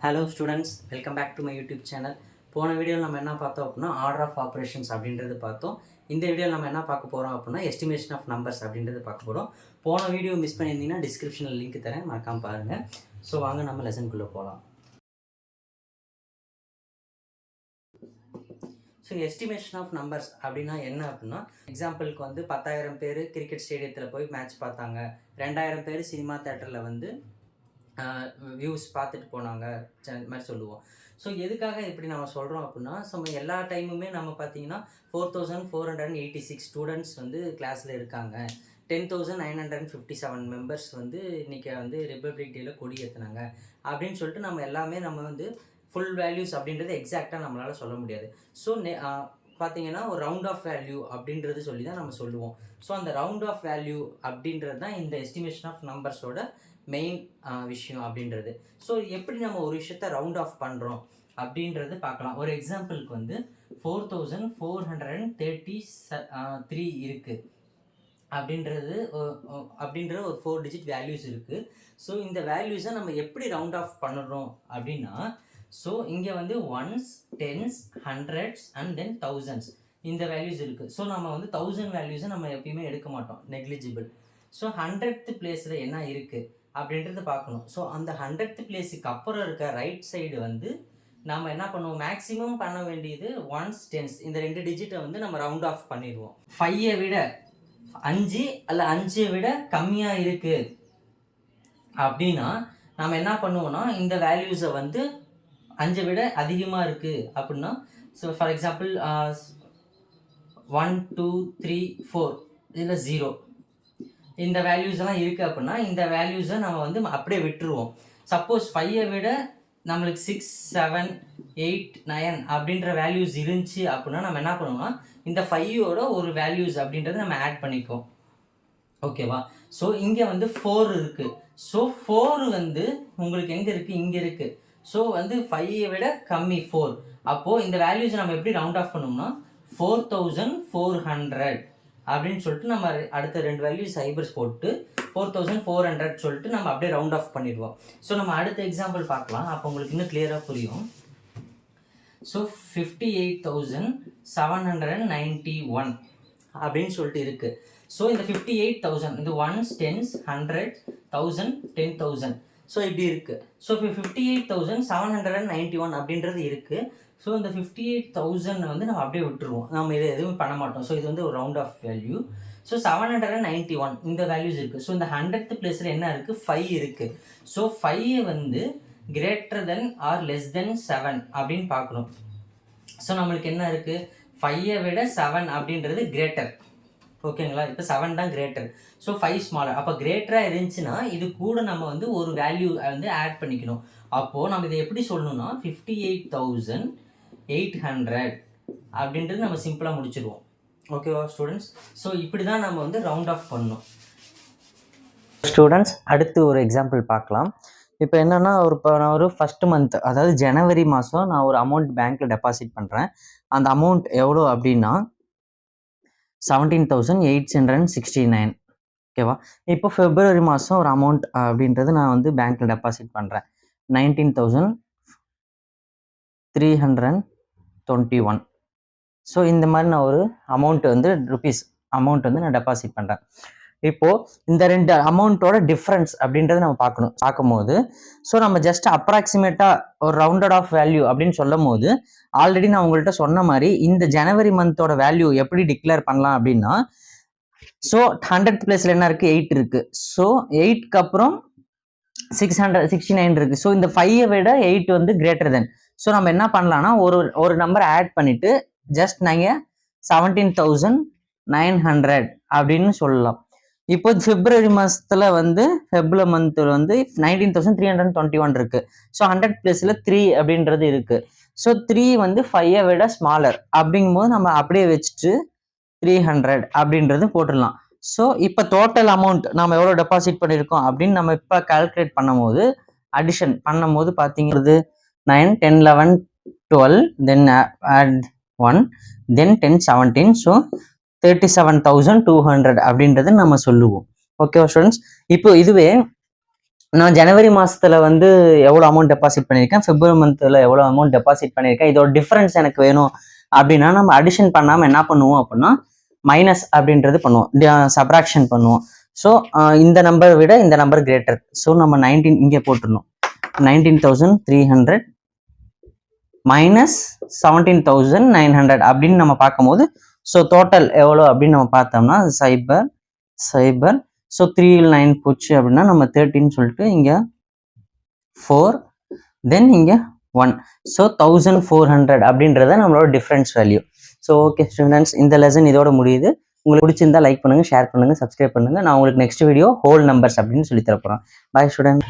Hello students, welcome back to my YouTube channel. போன வீடியோவில் நம்ம என்ன பார்த்தோம் அப்படின்னா ஆர்டர் ஆஃப் ஆப்ரேஷன்ஸ் அப்படின்றது பார்த்தோம். இந்த வீடியோவில் நம்ம என்ன பார்க்க போகிறோம் அப்படின்னா எஸ்டிமேஷன் ஆஃப் நம்பர்ஸ் அப்படின்றது பார்க்க போகிறோம். போன வீடியோ மிஸ் பண்ணியிருந்தீங்கன்னா டிஸ்கிரிப்ஷனில் லிங்க் தரேன், மறக்காமல் பாருங்கள். ஸோ வாங்க நம்ம லெசனுக்குள்ளே போகலாம். ஸோ எஸ்டிமேஷன் ஆஃப் நம்பர்ஸ் அப்படின்னா என்ன அப்படின்னா, எக்ஸாம்பிளுக்கு வந்து 10,000 பேர் கிரிக்கெட் ஸ்டேடியத்தில் போய் மேட்ச் பார்த்தாங்க, 2,000 பேர் சினிமா தேட்டரில் வந்து வியூஸ் பார்த்துட்டு போனாங்க, இந்த மாதிரி சொல்லுவோம். ஸோ எதுக்காக இப்படி நம்ம சொல்கிறோம் அப்படின்னா, எல்லா டைமுமே நம்ம பார்த்தீங்கன்னா 4,486 ஸ்டூடெண்ட்ஸ் வந்து கிளாஸில் இருக்காங்க, 10,957 மெம்பர்ஸ் வந்து இன்றைக்கி வந்து ரிப்பப்ளிக் டேயில் கொடி ஏற்றுனாங்க அப்படின்னு சொல்லிட்டு நம்ம எல்லாமே நம்ம வந்து ஃபுல் வேல்யூஸ் அப்படின்றது எக்ஸாக்டாக நம்மளால் சொல்ல முடியாது. ஸோ பார்த்தீங்கன்னா ஒரு ரவுண்ட் ஆஃப் வேல்யூ அப்படின்றது சொல்லி தான் நம்ம சொல்லுவோம். ஸோ அந்த ரவுண்ட் ஆஃப் வேல்யூ அப்படின்றது தான் இந்த எஸ்டிமேஷன் ஆஃப் நம்பர்ஸோட மெயின் விஷயம் அப்படின்றது. ஸோ எப்படி நம்ம ஒரு விஷயத்த ரவுண்ட் ஆஃப் பண்ணுறோம் அப்படின்றது பார்க்கலாம். ஒரு எக்ஸாம்பிளுக்கு வந்து 4,433 இருக்குது அப்படின்ற ஒரு 4 டிஜிட் வேல்யூஸ் இருக்குது. ஸோ இந்த வேல்யூஸை நம்ம எப்படி ரவுண்ட் ஆஃப் பண்ணுறோம் அப்படின்னா, ஸோ இங்கே வந்து ones, tens, hundreds and then thousands இந்த வேல்யூஸ் இருக்குது. ஸோ நம்ம வந்து 1000 வேல்யூஸை நம்ம எப்பயுமே எடுக்க மாட்டோம், நெக்லிஜிபிள். ஸோ 100th பிளேஸில் என்ன இருக்குது அப்படின்றது பார்க்கணும். ஸோ அந்த 100th பிளேஸுக்கு அப்புறம் இருக்க ரைட் சைடு வந்து நம்ம என்ன பண்ணுவோம், மேக்ஸிமம் பண்ண வேண்டியது ஒன்ஸ், டென்ஸ் இந்த 2 டிஜிட்டை வந்து நம்ம ரவுண்ட் ஆஃப் பண்ணிடுவோம். 5ஐ விட 5 அல்ல 5ஐ விட கம்மியாக இருக்குது அப்படின்னா நம்ம என்ன பண்ணுவோம்னா, இந்த வேல்யூஸை வந்து 5ஐ விட அதிகமாக இருக்குது அப்படின்னா, ஸோ ஃபார் எக்ஸாம்பிள் 1 2 3 4 இதில் 0 இந்த வேல்யூஸ் எல்லாம் இருக்குது அப்படின்னா இந்த வேல்யூஸை நம்ம வந்து அப்படியே விட்டுருவோம். சப்போஸ் 5ஐ விட நம்மளுக்கு 6 7 8 9 அப்படின்ற வேல்யூஸ் இருந்துச்சு அப்படின்னா நம்ம என்ன பண்ணுவோம்னா, இந்த 5ஓட ஒரு வேல்யூஸ் அப்படின்றத நம்ம ஆட் பண்ணிக்குவோம். ஓகேவா? ஸோ இங்கே வந்து 4 இருக்குது. ஸோ 4 வந்து உங்களுக்கு எங்கே இருக்குது, இங்கே இருக்குது. ஸோ வந்து 5ஐ விட கம்மி 4. அப்போது இந்த வேல்யூஸை நம்ம எப்படி ரவுண்ட் ஆஃப் பண்ணோம்னா 4,400 அப்படின்னு சொல்லிட்டு நம்ம அடுத்த 2 வேல்யூஸ் சைபர்ஸ் போட்டு 4,400 சொல்லிட்டு நம்ம அப்படியே ரவுண்ட் ஆஃப் பண்ணிடுவோம். ஸோ நம்ம அடுத்த எக்ஸாம்பிள் பார்க்கலாம், அப்போ உங்களுக்கு இன்னும் கிளியராக புரியும். ஸோ 58,791 அப்படின்னு சொல்லிட்டு இருக்குது. ஸோ இந்த 58,000 இந்த ஒன்ஸ், டென்ஸ், 100, 1000, 10,000 ஸோ இப்படி இருக்குது. ஸோ இப்போ 58,791 அப்படின்றது இருக்குது. ஸோ இந்த 58,000 வந்து நம்ம அப்படியே விட்டுருவோம், நம்ம இதை எதுவும் பண்ண மாட்டோம். ஸோ இது வந்து ஒரு ரவுண்ட் ஆஃப் வேல்யூ. ஸோ 791 இந்த வேல்யூஸ் இருக்குது. ஸோ இந்த 100th பிளேஸில் என்ன இருக்குது, 5 இருக்குது. ஸோ 5 வந்து greater than or less than 7 அப்படின்னு பார்க்கணும். ஸோ நம்மளுக்கு என்ன இருக்குது, 5ஐ விட 7 அப்படின்றது கிரேட்டர். ஓகேங்களா? இப்போ 7 தான் கிரேட்டர். So 5 smaller. அப்போ கிரேட்டராக இருந்துச்சுன்னா இது கூட நம்ம வந்து ஒரு வேல்யூ வந்து ஆட் பண்ணிக்கணும். அப்போது நம்ம இதை எப்படி சொல்லணும்னா 58,800 அப்படின்றது நம்ம சிம்பிளாக முடிச்சிடுவோம். ஓகேவா ஸ்டூடெண்ட்ஸ்? ஸோ இப்படி தான் நம்ம வந்து ரவுண்ட் ஆஃப் பண்ணணும். ஸ்டூடெண்ட்ஸ், அடுத்து ஒரு எக்ஸாம்பிள் பார்க்கலாம். இப்போ என்னென்னா, நான் ஒரு ஃபஸ்ட் மந்த், அதாவது ஜனவரி மாதம் நான் ஒரு அமௌண்ட் பேங்க்கில் டெபாசிட் பண்ணுறேன். அந்த அமௌண்ட் எவ்வளோ அப்படின்னா 17,869. ஓகேவா? இப்போ ஃபெப்ரவரி மாதம் ஒரு அமௌண்ட் அப்படின்றது நான் வந்து பேங்க்கில் டெபாசிட் பண்ணுறேன் 19,321. ஸோ இந்த மாதிரி நான் ஒரு அமௌண்ட் வந்து ருபீஸ் அமௌண்ட் வந்து நான் டெபாசிட் பண்ணுறேன். இப்போது இந்த 2 அமௌண்ட்டோட டிஃப்ரென்ஸ் அப்படின்றத நம்ம பார்க்கும்போது ஸோ நம்ம ஜஸ்ட் அப்ராக்சிமேட்டாக ஒரு ரவுண்டட் ஆஃப் வேல்யூ அப்படின்னு சொல்லும் போது, ஆல்ரெடி நான் உங்கள்கிட்ட சொன்ன மாதிரி இந்த ஜனவரி மந்தோட வேல்யூ எப்படி டிக்ளேர் பண்ணலாம் அப்படின்னா, ஸோ 100th பிளேஸில் என்ன இருக்குது, 8 இருக்குது. ஸோ 8க்கு அப்புறம் 669 இருக்குது. ஸோ இந்த 5ஐ விட 8 வந்து கிரேட்டர் தென். ஸோ நம்ம என்ன பண்ணலாம்னா ஒரு நம்பர் ஆட் பண்ணிவிட்டு ஜஸ்ட் நாங்கள் 17,900 அப்படின்னு சொல்லலாம். இப்போ பிப்ரவரி மாதத்தில் வந்து மந்தில் வந்து 19,321 இருக்குது. ஸோ 100th பிளேஸில் 3 அப்படின்றது இருக்குது. ஸோ 3 வந்து 5ஐ விட ஸ்மாலர் அப்படிங்கும்போது நம்ம அப்படியே வச்சுட்டு 300 அப்படின்றது போட்டுடலாம். ஸோ இப்போ டோட்டல் அமௌண்ட் நம்ம எவ்வளோ டெபாசிட் பண்ணியிருக்கோம் அப்படின்னு நம்ம இப்போ கால்குலேட் பண்ணும்போது, அடிஷன் பண்ணும்போது பார்த்தீங்கிறது 9 10 11 12 தென் ஆட் 1 தென் 10 17. ஸோ 37,200 அப்படின்றது நம்ம சொல்லுவோம். ஓகேவா ஸ்டூடெண்ட்ஸ்? இப்போ இதுவே நான் ஜனவரி மாதத்தில் வந்து எவ்வளோ அமௌண்ட் டெபாசிட் பண்ணியிருக்கேன், பிப்ரவரி மந்த்தில் எவ்வளோ அமௌண்ட் டெபாசிட் பண்ணியிருக்கேன், இதோட டிஃப்ரென்ஸ் எனக்கு வேணும் அப்படின்னா நம்ம அடிஷன் பண்ணாமல் என்ன பண்ணுவோம் அப்படின்னா மைனஸ் அப்படின்றது பண்ணுவோம், சப்ராக்ஷன் பண்ணுவோம். ஸோ இந்த நம்பரை விட இந்த நம்பர் கிரேட்டர். ஸோ நம்ம 19 இங்கே போட்டுருணும். 19,300 மைனஸ் 17,900 அப்படின்னு நம்ம பார்க்கும்போது ஸோ டோட்டல் எவ்வளோ அப்படின்னு நம்ம பார்த்தோம்னா சைபர் ஸோ 3 போச்சு அப்படின்னா நம்ம 13 சொல்லிட்டு இங்கே 4 தென் இங்கே 1. ஸோ 1400 அப்படின்றத நம்மளோட difference value. So okay students, இந்த லெசன் இதோட முடியுது. உங்களுக்கு பிடிச்சிருந்தா லைக் பண்ணுங்கள், ஷேர் பண்ணுங்கள், சப்ஸ்கிரைப் பண்ணுங்கள். நான் உங்களுக்கு நெக்ஸ்ட் வீடியோ ஹோல் நம்பர்ஸ் அப்படின்னு சொல்லி தரப்போகிறேன். பாய் ஸ்டூடெண்ட்.